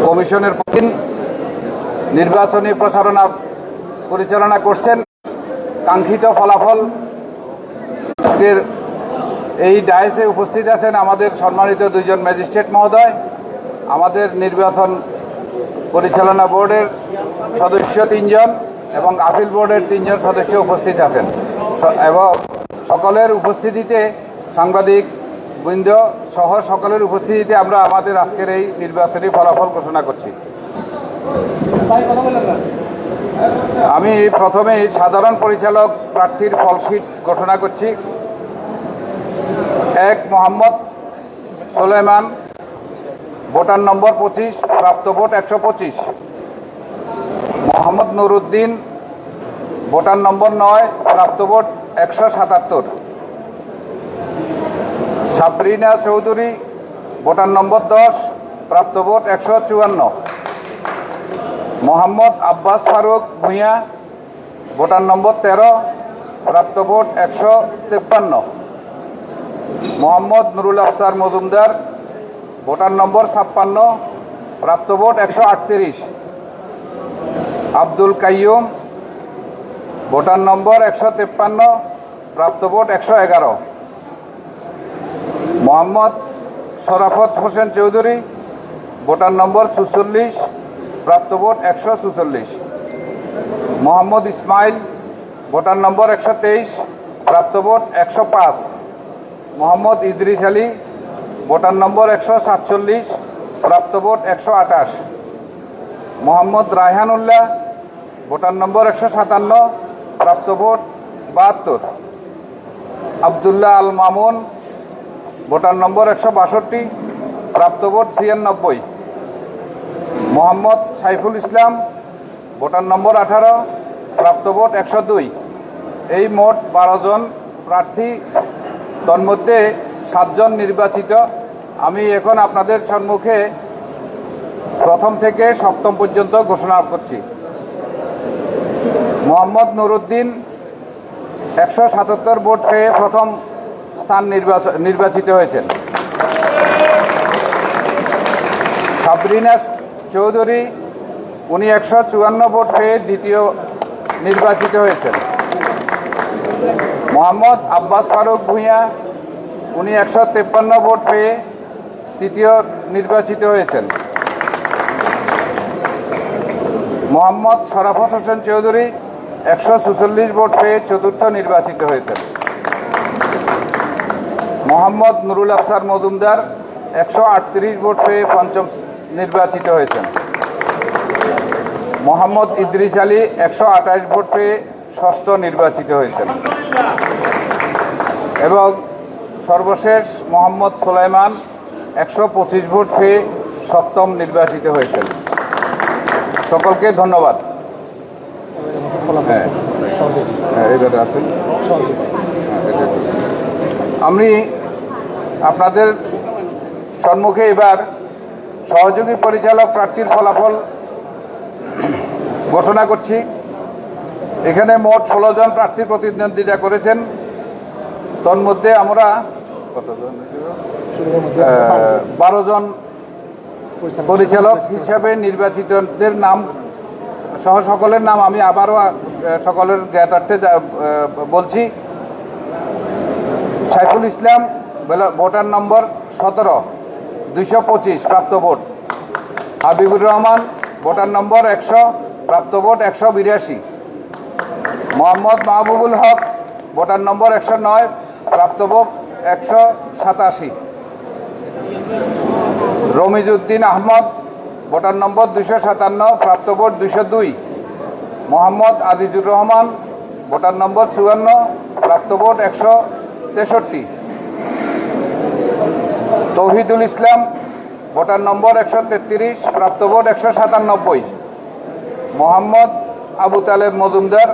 কমিশনের নির্বাচনী প্রচারণা পরিচালনা করছেন। কাঙ্ক্ষিত ফলাফল আজকের এই ডায়াসে উপস্থিত আছেন আমাদের সম্মানিত দুইজন ম্যাজিস্ট্রেট মহোদয়, আমাদের নির্বাচন পরিচালনা বোর্ডের সদস্য 3 জন এবং আপিল বোর্ডের 3 জন সদস্য উপস্থিত আছেন এবং সকলের উপস্থিতিতে সাংবাদিক বৃন্দ সহ সকলের উপস্থিতিতে আমরা আমাদের আজকের এই নির্বাচনী ফলাফল ঘোষণা করছি। আমি প্রথমেই সাধারণ পরিচালক প্রার্থীর ফলশিট ঘোষণা করছি। 1 মোহাম্মদ সুলাইমান, ভোটার নম্বর 25, প্রাপ্ত ভোট 125। মোহাম্মদ নুরুদ্দিন, ভোটার নম্বর 9, প্রাপ্ত ভোট 177। সাবরিনা চৌধুরী, ভোটার নম্বর 10, প্রাপ্ত ভোট 154। মোহাম্মদ আব্বাস ফারুক ভূঁইয়া, ভোটার নম্বর 13, প্রাপ্ত ভোট 153। মোহাম্মদ নুরুল আফসার মজুমদার, ভোটার নম্বর 56, প্রাপ্ত ভোট 138। আব্দুল কাইয়ুম, ভোটার নম্বর 153, প্রাপ্ত ভোট 111। মোহাম্মদ শরাফত হোসেন চৌধুরী, ভোটার নম্বর 44, প্রাপ্ত ভোট 146। মোহাম্মদ ইসমাইল, ভোটার নম্বর 123, প্রাপ্ত ভোট 105। মোহাম্মদ ইদ্রিস আলী, ভোটার নম্বর 147, প্রাপ্ত ভোট 128। মোহাম্মদ রায়হানুল্লাহ, ভোটার নম্বর 157, প্রাপ্ত ভোট 72। আবদুল্লাহ আল মামুন, ভোটার নম্বর 162, প্রাপ্ত ভোট 96। মোহাম্মদ সাইফুল ইসলাম, ভোটার নম্বর 18, প্রাপ্ত ভোট 102। এই মোট 12 জন প্রার্থী, তন্মধ্যে 7 জন নির্বাচিত। আমি এখন আপনাদের সম্মুখে প্রথম থেকে সপ্তম পর্যন্ত ঘোষণা করছি। মোহাম্মদ নুরুদ্দিন 177 ভোট পেয়ে প্রথম স্থান নির্বাচিত হয়েছেন। সাবরিনা চৌধুরী, উনি 154 ভোট পেয়ে দ্বিতীয় নির্বাচিত হয়েছেন। মোহাম্মদ আব্বাস ফারুক ভূঁইয়া, উনি 153 ভোট পেয়ে তৃতীয় নির্বাচিত হয়েছেন। মোহাম্মদ শরাফত হোসেন চৌধুরী 146 ভোট পেয়ে চতুর্থ নির্বাচিত হয়েছেন। মোহাম্মদ নুরুল আফসার মজুমদার 138 ভোট পেয়ে পঞ্চম নির্বাচিত হয়েছেন। মোহাম্মদ ইদ্রিস আলী 128 ভোট পেয়ে ষষ্ঠ নির্বাচিত হয়েছেন এবং সর্বশেষ মোহাম্মদ সুলাইমান 125 ভোট পেয়ে সপ্তম নির্বাচিত হয়েছেন। সকলকে ধন্যবাদ। আমি আপনাদের সম্মুখে এবার সহযোগী পরিচালক প্রার্থীর ফলাফল ঘোষণা করছি। এখানে মোট 16 জন প্রার্থী প্রতিদ্বন্দ্বিতা করেছেন। তন্মধ্যে আমরা 12 জন পরিচালক হিসাবে নির্বাচিতদের নাম সহ সকলের নাম আমি আবারও সকলের জ্ঞাতার্থে বলছি। সাইফুল ইসলাম, ভোটার নম্বর 17, 225, প্রাপ্ত ভোট। হাবিবুর রহমান, ভোটার নম্বর 100, প্রাপ্ত ভোট 182। মোহাম্মদ মাহবুবুল হক, ভোটার নম্বর 109, প্রাপ্ত ভোট 187। রমিজউদ্দিন আহমদ, ভোটার নম্বর 257, প্রাপ্ত ভোট 202। মোহাম্মদ আজিজুর রহমান, ভোটার নম্বর 54, প্রাপ্ত ভোট 163। তৌহিদুল ইসলাম, ভোটার নম্বর 133, প্রাপ্ত ভোট 197। মোহাম্মদ আবু তালেব মজুমদার,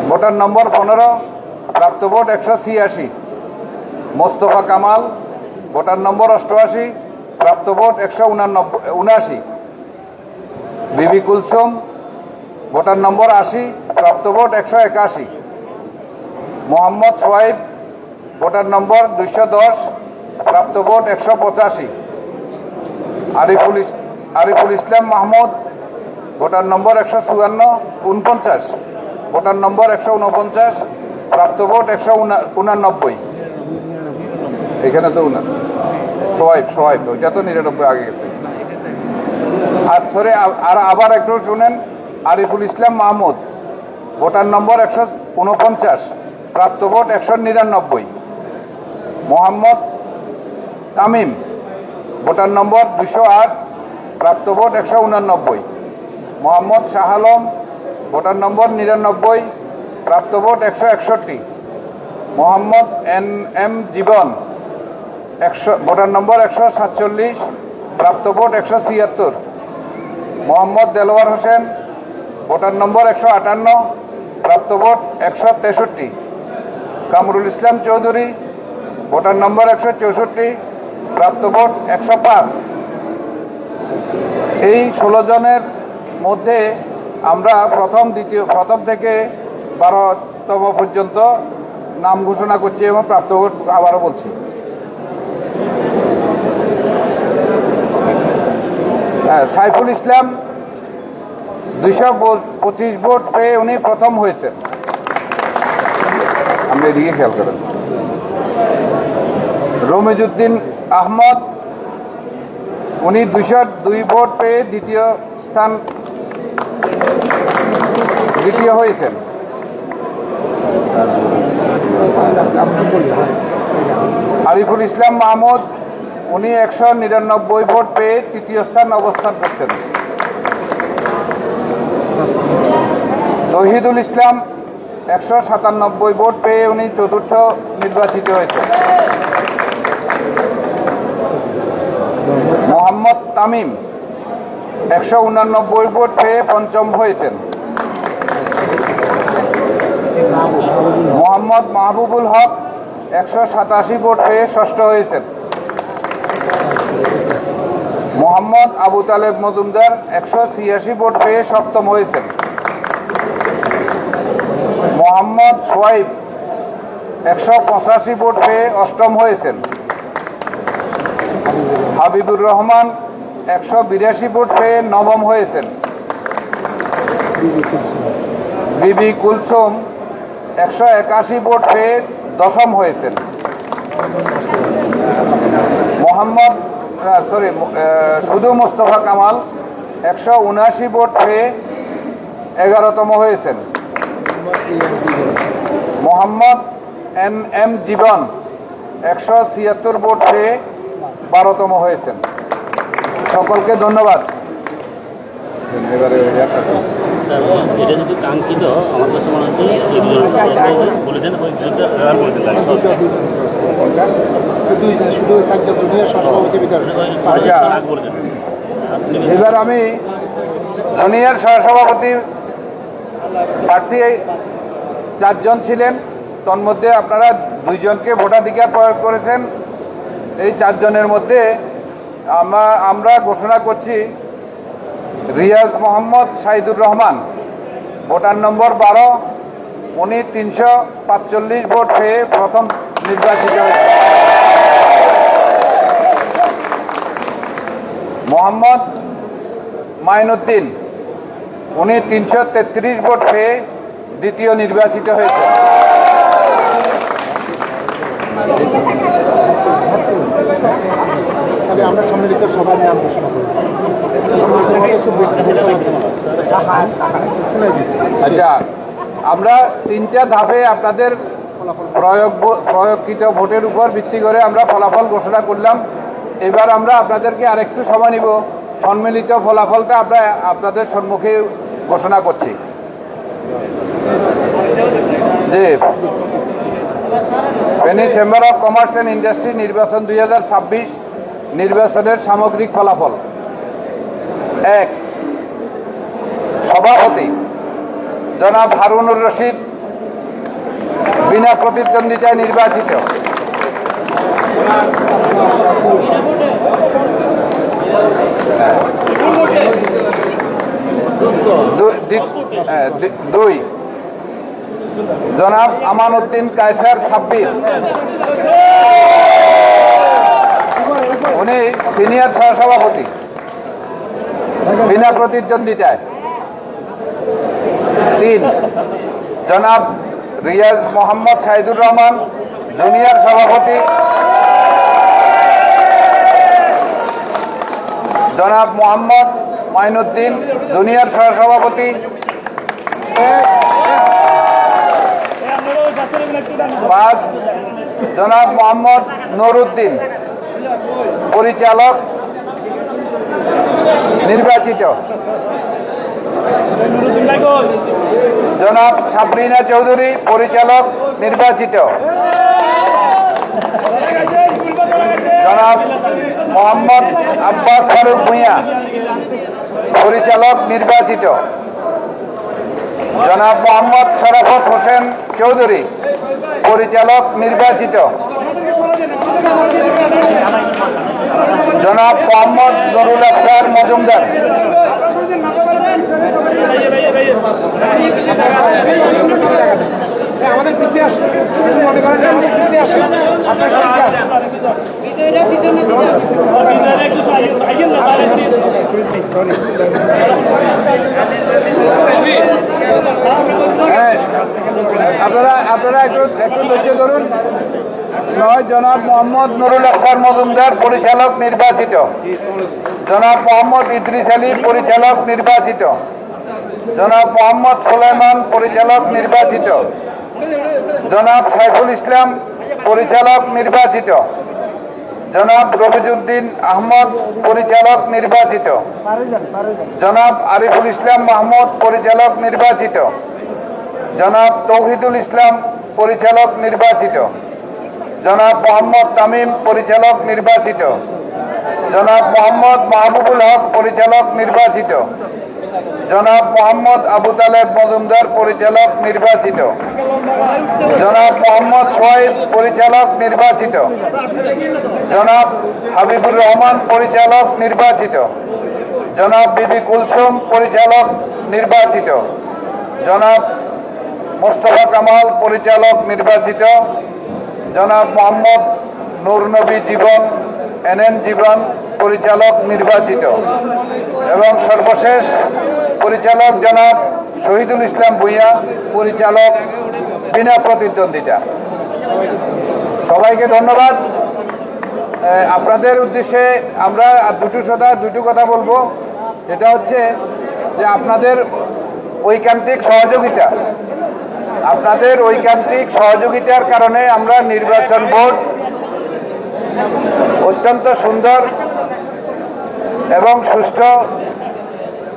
ভোটার নম্বর 15, প্রাপ্ত ভোট 186। মোস্তফা কামাল, ভোটার নম্বর 88, প্রাপ্ত ভোট 179। বিবি কুলসুম, ভোটার নম্বর 80, প্রাপ্ত ভোট 181। মোহাম্মদ সোহাইব, ভোটার নম্বর 210, প্রাপ্ত ভোট 185। আরিফুল ইসলাম মাহমুদ, ভোটার নম্বর 154, ভোটার নম্বর 149, প্রাপ্ত ভোট 189। এখানে তো সোয়াইব ওইটা তো 99 আগে গেছে। আর আবার একটু শুনেন, আরিফুল ইসলাম মাহমুদ, ভোটার নম্বর 149, প্রাপ্ত ভোট 199। মোহাম্মদ তামিম, ভোটার নম্বর 208, প্রাপ্ত ভোট 189। মোহাম্মদ শাহ আলম, ভোটার নম্বর 99, প্রাপ্ত ভোট 161। মোহাম্মদ NM জীবন, ভোটার নম্বর 147, প্রাপ্ত ভোট 176। মোহাম্মদ দেলোয়ার হোসেন, ভোটার নম্বর 158, প্রাপ্ত ভোট 163। কামরুল ইসলাম চৌধুরী, ভোটার নম্বর 164, প্রাপ্ত ভোট 105। এই 16 জনের মধ্যে আমরা প্রথম থেকে 12তম পর্যন্ত নাম ঘোষণা করছি এবং প্রাপ্ত ভোট আবারও বলছি। সাইফুল ইসলাম 225 ভোট পেয়ে উনি প্রথম হয়েছেন। আপনি এদিকে খেয়াল করেন। রমিজউদ্দিন আহমদ, উনি 202 ভোট পেয়ে দ্বিতীয় হয়েছেন। আরিফুল ইসলাম মাহমুদ, উনি 199 ভোট পেয়ে তৃতীয় স্থান অবস্থান করছেন। তৌহিদুল ইসলাম 197 ভোট পেয়ে উনি চতুর্থ নির্বাচিত হয়েছেন। মোহাম্মদ তামিম 189 ভোট পেয়ে পঞ্চম হয়েছেন। মোহাম্মদ মাহবুবুল হক 187 ভোট পেয়ে ষষ্ঠ হয়েছেন। মোহাম্মদ আবু তালেব মজুমদার 186 ভোট পেয়ে সপ্তম হয়েছেন। মোহাম্মদ সোয়াইব 185 ভোট পেয়ে অষ্টম হয়েছেন। হাবিবুর রহমান 182 ভোট পেয়ে নবম হয়েছেন। বিবি কুলসুম 181 ভোট পেয়ে দশম হয়েছেন। শুধু মোস্তফা কামাল 179 ভোট পেয়ে 11তম হয়েছেন। মোহাম্মদ NM জীবন 176 ভোট পেয়ে 12তম হয়েছেন। সকলকে ধন্যবাদ। এটা যদি কাঙ্ক্ষিত আমার কাছে মনে হচ্ছে বলে দেন, ওই বলে দেন। এবার আমি জুনিয়র সহসভাপতি প্রার্থী 4 জন ছিলেন, তন্মধ্যে আপনারা 2 জনকে ভোটাধিকার প্রয়োগ করেছেন। এই 4 জনের মধ্যে আমরা ঘোষণা করছি রিয়াজ মোহাম্মদ সাইদুর রহমান, ভোটার নম্বর 12, উনি 345 ভোট পেয়ে প্রথম নির্বাচিত হয়েছেন। মোহাম্মদ মাইনুদ্দিন, উনি 333 ভোট পেয়ে দ্বিতীয় নির্বাচিত হয়েছেন। আমরা সম্মিলিত সবার নাম ঘোষণা করি। আচ্ছা, আমরা 3টা ধাপে আপনাদের প্রয়োগকৃত ভোটের উপর ভিত্তি করে আমরা ফলাফল ঘোষণা করলাম। এবার আমরা আপনাদেরকে আরেকটু সময় নিব, সম্মিলিত ফলাফলটা আমরা আপনাদের সম্মুখে ঘোষণা করছি। যে Feni chamber of commerce and industry নির্বাচন 2026 নির্বাচনের সামগ্রিক ফলাফল। 1, সভাপতি জনাব হারুনুর রশিদ বিনা প্রতিদ্বন্দ্বিতায় নির্বাচিত। 2, জনাব আমানউদ্দিন কায়সার সাব্বির, উনি সিনিয়র সহসভাপতি। বিনা প্রতিদ্বন্দ্বিতায়। 3 জনাব রিয়াজ মোহাম্মদ সাইদুর রহমান, জুনিয়র সভাপতি। জনাব মোহাম্মদ মাইনুদ্দিন, জুনিয়র সহসভাপতি। 5 জনাব মোহাম্মদ নুরউদ্দিন, পরিচালক নির্বাচিত। জনাব সাবরিনা চৌধুরী, পরিচালক নির্বাচিত। জনাব মোহাম্মদ আব্বাস ফারুক ভূঁইয়া, পরিচালক নির্বাচিত। জনাব মোহাম্মদ শরাফত হোসেন চৌধুরী, পরিচালক নির্বাচিত। জনাব মোহাম্মদ নুরুল আখতার মজুমদার, আমাদের পিছিয়ে আসে, মনে করেন আমাদের পিছিয়ে আসে, আপনার সরকার আপনারা একটু ধৈর্য ধরুন। 9 জনাব মোহাম্মদ নুরুল আখতার মজুমদার, পরিচালক নির্বাচিত। জনাব মোহাম্মদ ইদ্রিস আলী, পরিচালক নির্বাচিত। জনাব মোহাম্মদ সুলাইমান, পরিচালক নির্বাচিত। জনাব সাইফুল ইসলাম, পরিচালক নির্বাচিত। জনাব রবিজউদ্দিন আহমদ, পরিচালক নির্বাচিত। জনাব আরিফুল ইসলাম মাহমুদ, পরিচালক নির্বাচিত। জনাব তৌহিদুল ইসলাম, পরিচালক নির্বাচিত। জনাব মোহাম্মদ তামিম, পরিচালক নির্বাচিত। জনাব মোহাম্মদ মাহবুবুল হক, পরিচালক নির্বাচিত। জনাব মোহাম্মদ আবু তালেব মজুমদার, পরিচালক নির্বাচিত। জনাব মোহাম্মদ সোহেব, পরিচালক নির্বাচিত। জনাব হাবিবুর রহমান, পরিচালক নির্বাচিত। জনাব বিবি কুলসুম, পরিচালক নির্বাচিত। জনাব মোস্তফা কামাল, পরিচালক নির্বাচিত। জনাব মোহাম্মদ নূর নবী জীবন, NN জীবন, পরিচালক নির্বাচিত। এবং সর্বশেষ পরিচালক জনাব শহীদুল ইসলাম ভূঁইয়া, পরিচালক বিনা প্রতিদ্বন্দ্বিতা। সবাইকে ধন্যবাদ। আপনাদের উদ্দেশ্যে আমরা দুটো কথা বলবো। সেটা হচ্ছে যে আপনাদের ঐকান্তিক সহযোগিতার কারণে আমরা নির্বাচন বোর্ড অত্যন্ত সুন্দর এবং সুষ্ঠু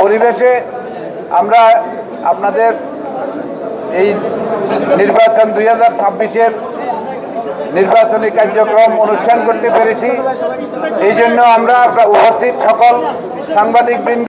পরিবেশে আমরা আপনাদের এই নির্বাচন 2026-এর নির্বাচনী কার্যক্রম অনুষ্ঠান করতে পেরেছি। এই জন্য আমরা উপস্থিত সকল সাংবাদিকবৃন্দ